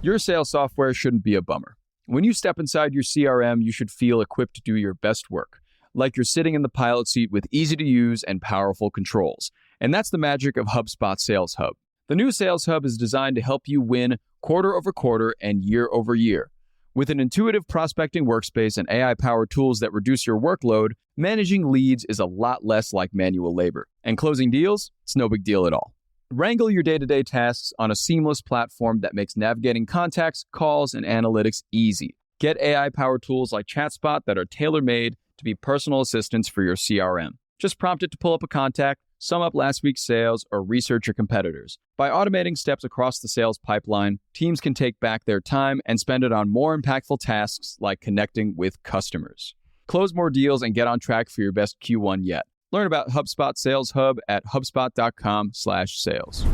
Your sales software shouldn't be a bummer. When you step inside your CRM, you should feel equipped to do your best work, like you're sitting in the pilot seat with easy-to-use and powerful controls. And that's the magic of HubSpot Sales Hub. The new Sales Hub is designed to help you win quarter over quarter and year over year. With an intuitive prospecting workspace and AI-powered tools that reduce your workload, managing leads is a lot less like manual labor. And closing deals? It's no big deal at all. Wrangle your day-to-day tasks on a seamless platform that makes navigating contacts, calls, and analytics easy. Get AI-powered tools like ChatSpot that are tailor-made to be personal assistants for your CRM. Just prompt it to pull up a contact, sum up last week's sales, or research your competitors. By automating steps across the sales pipeline, teams can take back their time and spend it on more impactful tasks like connecting with customers. Close more deals and get on track for your best Q1 yet. Learn about HubSpot Sales Hub at hubspot.com/sales.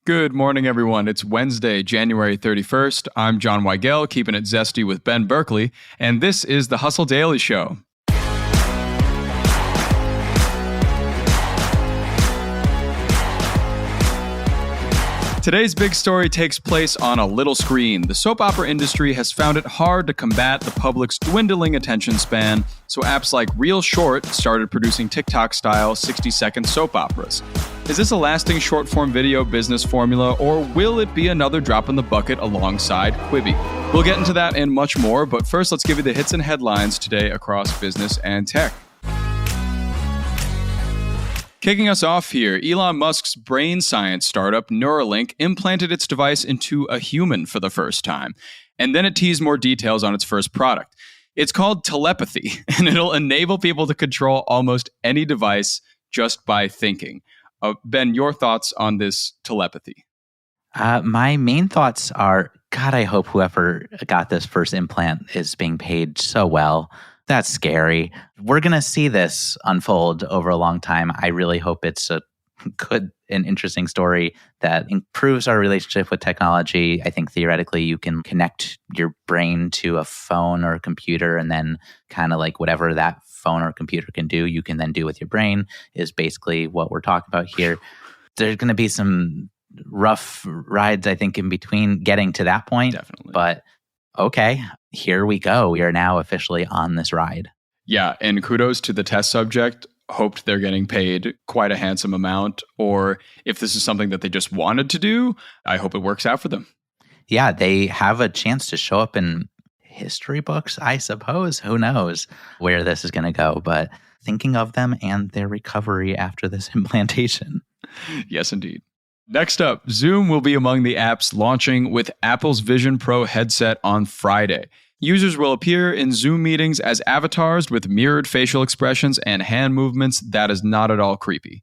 Good morning, everyone. It's Wednesday, January 31st. I'm John Weigell, keeping it zesty with Ben Berkley, and this is the Hustle Daily Show. Today's big story takes place on a little screen. The soap opera industry has found it hard to combat the public's dwindling attention span, so apps like ReelShort started producing TikTok-style 60-second soap operas. Is this a lasting short-form video business formula, or will it be another drop in the bucket alongside Quibi? We'll get into that and much more, but first let's give you the hits and headlines today across business and tech. Kicking us off here, Elon Musk's brain science startup Neuralink implanted its device into a human for the first time, and then it teased more details on its first product. It's called telepathy, and it'll enable people to control almost any device just by thinking. Ben, your thoughts on this telepathy? My main thoughts are, God, I hope whoever got this first implant is being paid so well. That's scary. We're going to see this unfold over a long time. I really hope it's a good and interesting story that improves our relationship with technology. I think theoretically you can connect your brain to a phone or a computer, and then kind of like whatever that phone or computer can do, you can then do with your brain, is basically what we're talking about here. There's going to be some rough rides, I think, in between getting to that point. Definitely. But okay, here we go. We are now officially on this ride. Yeah, and kudos to the test subject. Hoped they're getting paid quite a handsome amount, or if this is something that they just wanted to do, I hope it works out for them. Yeah, they have a chance to show up in history books, I suppose. Who knows where this is going to go, but thinking of them and their recovery after this implantation. Yes, indeed. Next up, Zoom will be among the apps launching with Apple's Vision Pro headset on Friday. Users will appear in Zoom meetings as avatars with mirrored facial expressions and hand movements. That is not at all creepy.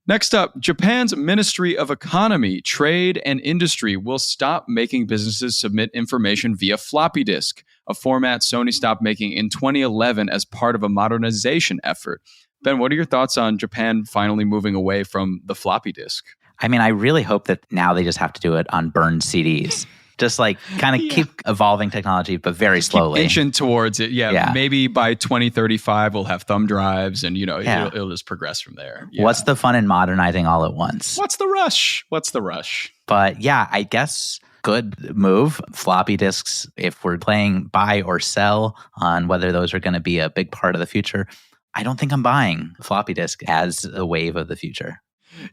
Next up, Japan's Ministry of Economy, Trade, and Industry will stop making businesses submit information via floppy disk, a format Sony stopped making in 2011 as part of a modernization effort. Ben, what are your thoughts on Japan finally moving away from the floppy disk? I mean, I really hope that now they just have to do it on burned CDs. Just like kind of keep evolving technology, but very slowly. Keep inching towards it. Yeah. Maybe by 2035, we'll have thumb drives and, it'll just progress from there. Yeah. What's the fun in modernizing all at once? What's the rush? But yeah, I guess good move. Floppy disks, if we're playing buy or sell on whether those are going to be a big part of the future, I don't think I'm buying floppy disk as a wave of the future.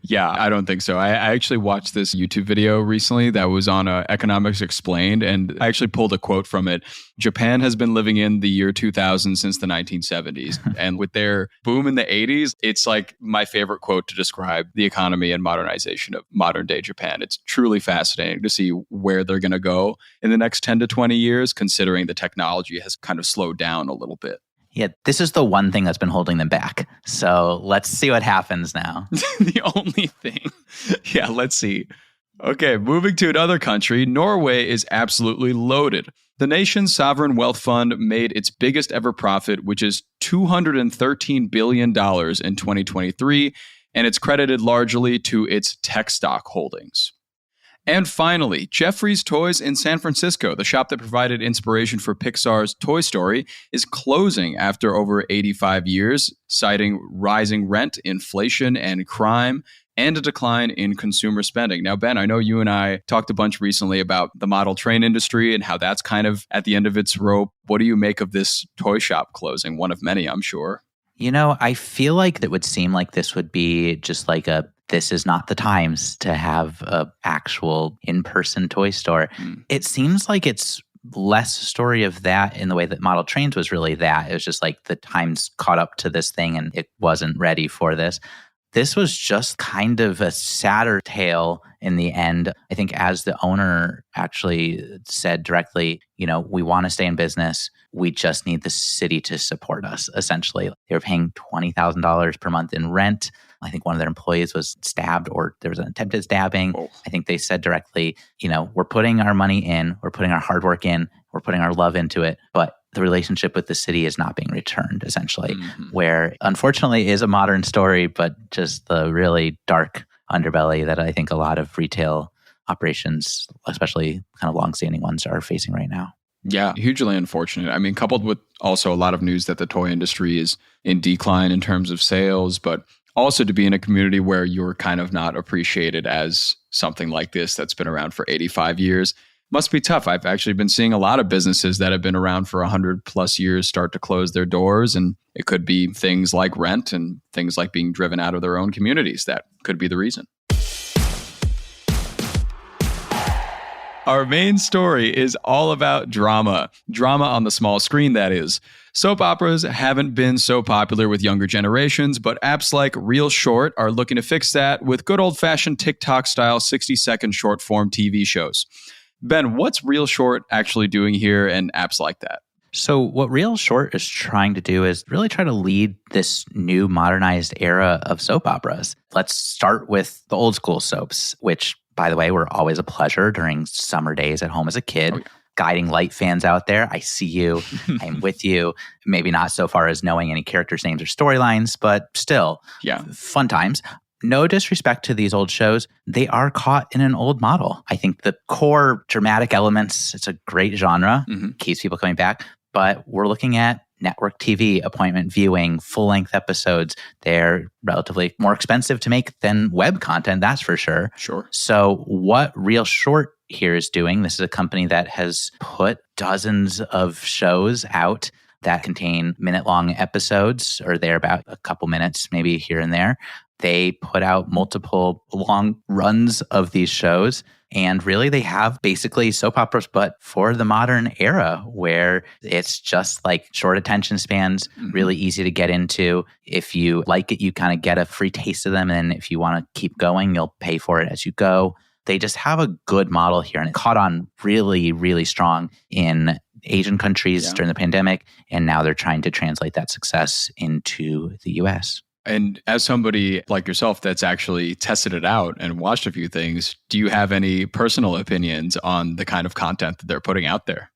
Yeah, I don't think so. I actually watched this YouTube video recently that was on Economics Explained, and I actually pulled a quote from it. Japan has been living in the year 2000 since the 1970s. And with their boom in the 80s, it's like my favorite quote to describe the economy and modernization of modern day Japan. It's truly fascinating to see where they're going to go in the next 10 to 20 years, considering the technology has kind of slowed down a little bit. Yeah, this is the one thing that's been holding them back. So let's see what happens now. The only thing. Yeah, let's see. Okay, moving to another country, Norway is absolutely loaded. The nation's sovereign wealth fund made its biggest ever profit, which is $213 billion in 2023, and it's credited largely to its tech stock holdings. And finally, Jeffrey's Toys in San Francisco, the shop that provided inspiration for Pixar's Toy Story, is closing after over 85 years, citing rising rent, inflation, and crime. and a decline in consumer spending. Now, Ben, I know you and I talked a bunch recently about the model train industry and how that's kind of at the end of its rope. What do you make of this toy shop closing? One of many, I'm sure. I feel like that would seem like this would be just like this is not the times to have a actual in-person toy store. It seems like it's less a story of that in the way that Model Trains was really that. It was just like the times caught up to this thing and it wasn't ready for this. This was just kind of a sadder tale in the end. I think as the owner actually said directly, we want to stay in business. We just need the city to support us, essentially. They were paying $20,000 per month in rent. I think one of their employees was stabbed or there was an attempted stabbing. Oh. I think they said directly, we're putting our money in, we're putting our hard work in, we're putting our love into it, but the relationship with the city is not being returned, essentially, where unfortunately is a modern story, but just the really dark underbelly that I think a lot of retail operations, especially kind of longstanding ones, are facing right now. Yeah, hugely unfortunate. I mean, coupled with also a lot of news that the toy industry is in decline in terms of sales, but also to be in a community where you're kind of not appreciated as something like this that's been around for 85 years. Must be tough. I've actually been seeing a lot of businesses that have been around for 100 plus years start to close their doors. And it could be things like rent and things like being driven out of their own communities. That could be the reason. Our main story is all about drama. Drama on the small screen, that is. Soap operas haven't been so popular with younger generations, but apps like ReelShort are looking to fix that with good old-fashioned TikTok-style 60-second short-form TV shows. Ben, what's ReelShort actually doing here and apps like that? So what ReelShort is trying to do is really try to lead this new modernized era of soap operas. Let's start with the old school soaps, which, by the way, were always a pleasure during summer days at home as a kid. Oh, yeah. Guiding Light fans out there, I see you. I'm with you. Maybe not so far as knowing any characters' names or storylines, but still, fun times. No disrespect to these old shows. They are caught in an old model. I think the core dramatic elements, it's a great genre, keeps people coming back. But we're looking at network TV, appointment viewing, full-length episodes. They're relatively more expensive to make than web content, that's for sure. Sure. So what ReelShort here is doing, this is a company that has put dozens of shows out that contain minute-long episodes, or they're about a couple minutes, maybe here and there. They put out multiple long runs of these shows. And really, they have basically soap operas, but for the modern era, where it's just like short attention spans, really easy to get into. If you like it, you kind of get a free taste of them. And if you want to keep going, you'll pay for it as you go. They just have a good model here. And it caught on really, really strong in Asian countries during the pandemic. And now they're trying to translate that success into the US. And as somebody like yourself that's actually tested it out and watched a few things, do you have any personal opinions on the kind of content that they're putting out there?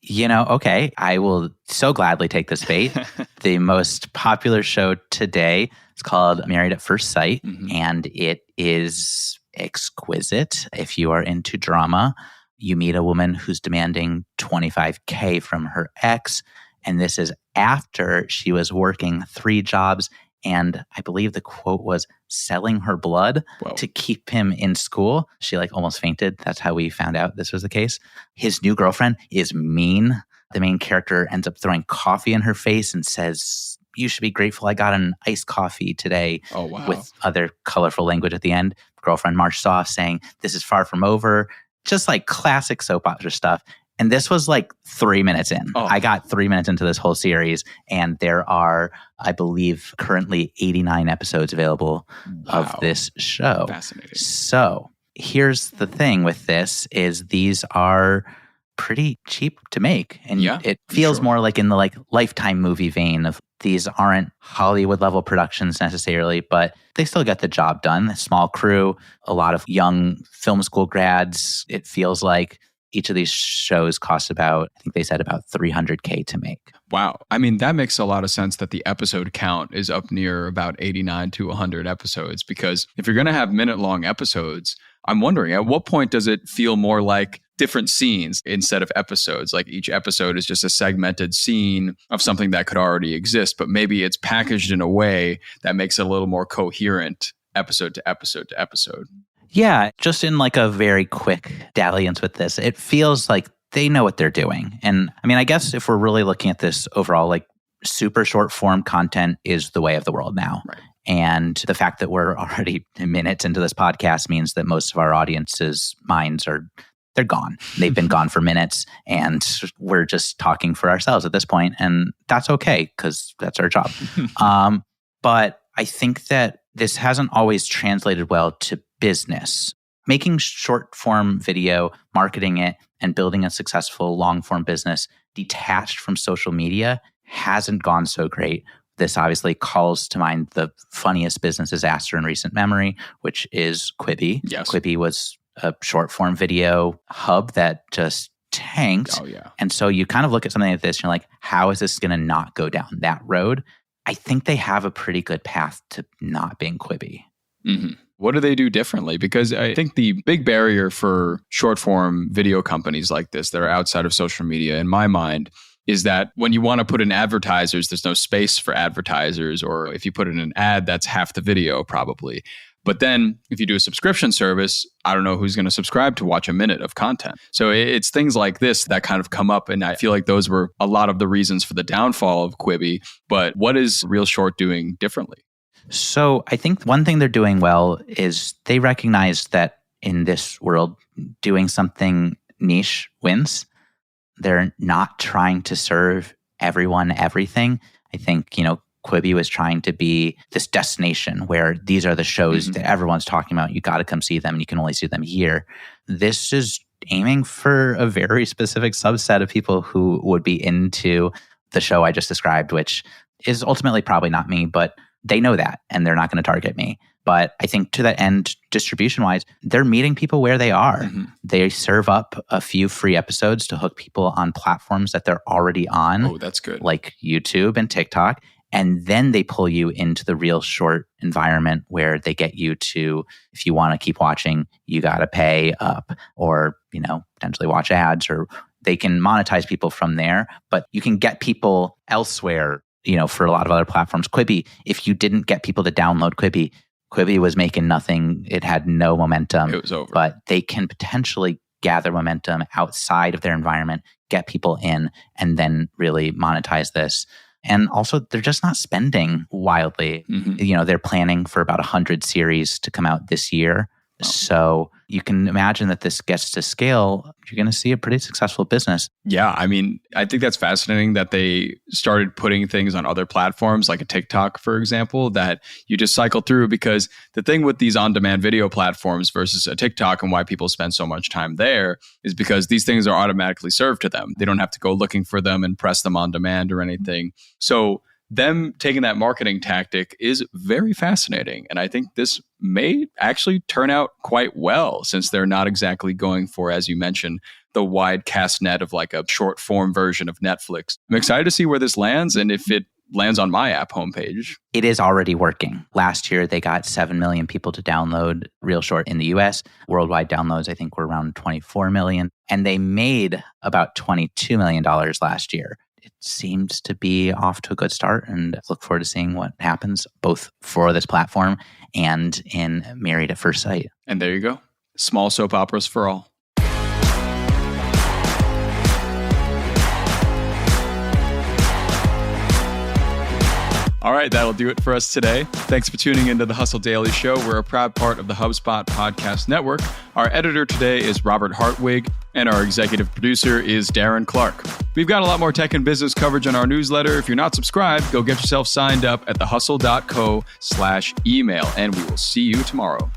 Okay, I will so gladly take this bait. The most popular show today is called Married at First Sight, and it is exquisite. If you are into drama, you meet a woman who's demanding $25,000 from her ex, and this is after she was working 3 jobs. And I believe the quote was selling her blood to keep him in school. She almost fainted. That's how we found out this was the case. His new girlfriend is mean. The main character ends up throwing coffee in her face and says, "You should be grateful I got an iced coffee today." Oh, wow. With other colorful language at the end. Girlfriend marched off saying, "This is far from over." Just like classic soap opera stuff. And this was 3 minutes in. Oh. I got 3 minutes into this whole series, and there are, I believe, currently 89 episodes available of this show. Fascinating. So here's the thing with this is these are pretty cheap to make. And it feels more like in the Lifetime movie vein of these aren't Hollywood level productions necessarily, but they still get the job done. A small crew, a lot of young film school grads. It feels like each of these shows costs about, I think they said about $300,000 to make. Wow. I mean, that makes a lot of sense that the episode count is up near about 89 to 100 episodes, because if you're going to have minute-long episodes, I'm wondering, at what point does it feel more like different scenes instead of episodes? Like each episode is just a segmented scene of something that could already exist, but maybe it's packaged in a way that makes it a little more coherent episode to episode to episode. Yeah, just in like a very quick dalliance with this, it feels like they know what they're doing. And I mean, I guess if we're really looking at this overall, like super short form content is the way of the world now. Right. And the fact that we're already minutes into this podcast means that most of our audience's minds they're gone. They've been gone for minutes, and we're just talking for ourselves at this point, and that's okay because that's our job. But I think that this hasn't always translated well to business. Making short form video, marketing it, and building a successful long form business detached from social media hasn't gone so great. This obviously calls to mind the funniest business disaster in recent memory, which is Quibi. Yes. Quibi was a short form video hub that just tanked. Oh, yeah. And so you kind of look at something like this and you're like, how is this going to not go down that road? I think they have a pretty good path to not being Quibi. Mm-hmm. What do they do differently? Because I think the big barrier for short form video companies like this that are outside of social media, in my mind, is that when you want to put in advertisers, there's no space for advertisers. Or if you put in an ad, that's half the video probably. But then if you do a subscription service, I don't know who's going to subscribe to watch a minute of content. So it's things like this that kind of come up. And I feel like those were a lot of the reasons for the downfall of Quibi. But what is ReelShort doing differently? So I think one thing they're doing well is they recognize that in this world, doing something niche wins. They're not trying to serve everyone everything. I think, Quibi was trying to be this destination where these are the shows that everyone's talking about. You got to come see them and you can only see them here. This is aiming for a very specific subset of people who would be into the show I just described, which is ultimately probably not me, but they know that and they're not going to target me. But I think to that end, distribution-wise, they're meeting people where they are. Mm-hmm. They serve up a few free episodes to hook people on platforms that they're already on. Oh, that's good. Like YouTube and TikTok. And then they pull you into the ReelShort environment where they get you to, if you want to keep watching, you got to pay up or, potentially watch ads, or they can monetize people from there. But you can get people elsewhere, for a lot of other platforms. Quibi, if you didn't get people to download Quibi was making nothing. It had no momentum. It was over. But they can potentially gather momentum outside of their environment, get people in, and then really monetize this. And also, they're just not spending wildly. Mm-hmm. They're planning for about 100 series to come out this year. Oh. So you can imagine that this gets to scale, you're going to see a pretty successful business. Yeah, I mean, I think that's fascinating that they started putting things on other platforms like a TikTok, for example, that you just cycle through, because the thing with these on-demand video platforms versus a TikTok and why people spend so much time there is because these things are automatically served to them. They don't have to go looking for them and press them on demand or anything. So them taking that marketing tactic is very fascinating. And I think this may actually turn out quite well, since they're not exactly going for, as you mentioned, the wide cast net of like a short form version of Netflix. I'm excited to see where this lands and if it lands on my app homepage. It is already working. Last year, they got 7 million people to download ReelShort in the US. Worldwide downloads, I think, were around 24 million. And they made about $22 million last year. It seems to be off to a good start, and look forward to seeing what happens both for this platform and in Married at First Sight. And there you go. Small soap operas for all. All right, that'll do it for us today. Thanks for tuning into the Hustle Daily Show. We're a proud part of the HubSpot Podcast Network. Our editor today is Robert Hartwig, and our executive producer is Darren Clarke. We've got a lot more tech and business coverage on our newsletter. If you're not subscribed, go get yourself signed up at thehustle.co/email, and we will see you tomorrow.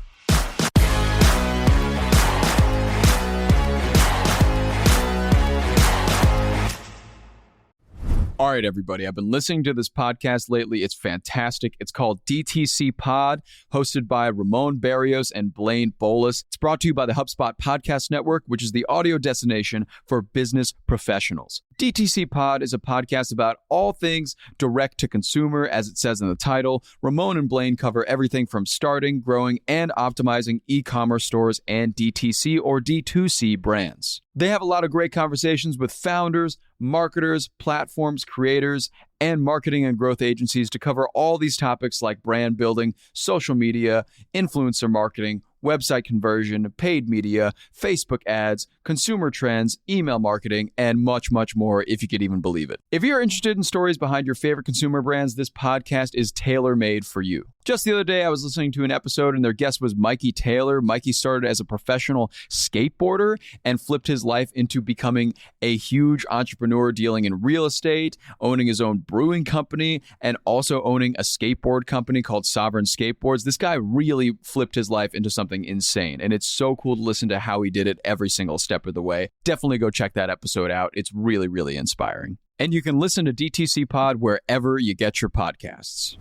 All right, everybody. I've been listening to this podcast lately. It's fantastic. It's called DTC Pod, hosted by Ramon Barrios and Blaine Bolus. It's brought to you by the HubSpot Podcast Network, which is the audio destination for business professionals. DTC Pod is a podcast about all things direct to consumer, as it says in the title. Ramon and Blaine cover everything from starting, growing, and optimizing e-commerce stores and DTC or D2C brands. They have a lot of great conversations with founders, marketers, platforms, creators, and marketing and growth agencies to cover all these topics like brand building, social media, influencer marketing, website conversion, paid media, Facebook ads, consumer trends, email marketing, and much, much more, if you could even believe it. If you're interested in stories behind your favorite consumer brands, this podcast is tailor-made for you. Just the other day, I was listening to an episode and their guest was Mikey Taylor. Mikey started as a professional skateboarder and flipped his life into becoming a huge entrepreneur dealing in real estate, owning his own brewing company, and also owning a skateboard company called Sovereign Skateboards. This guy really flipped his life into something insane, and it's so cool to listen to how he did it every single step of the way. Definitely go check that episode out. It's really, really inspiring. And you can listen to DTC Pod wherever you get your podcasts.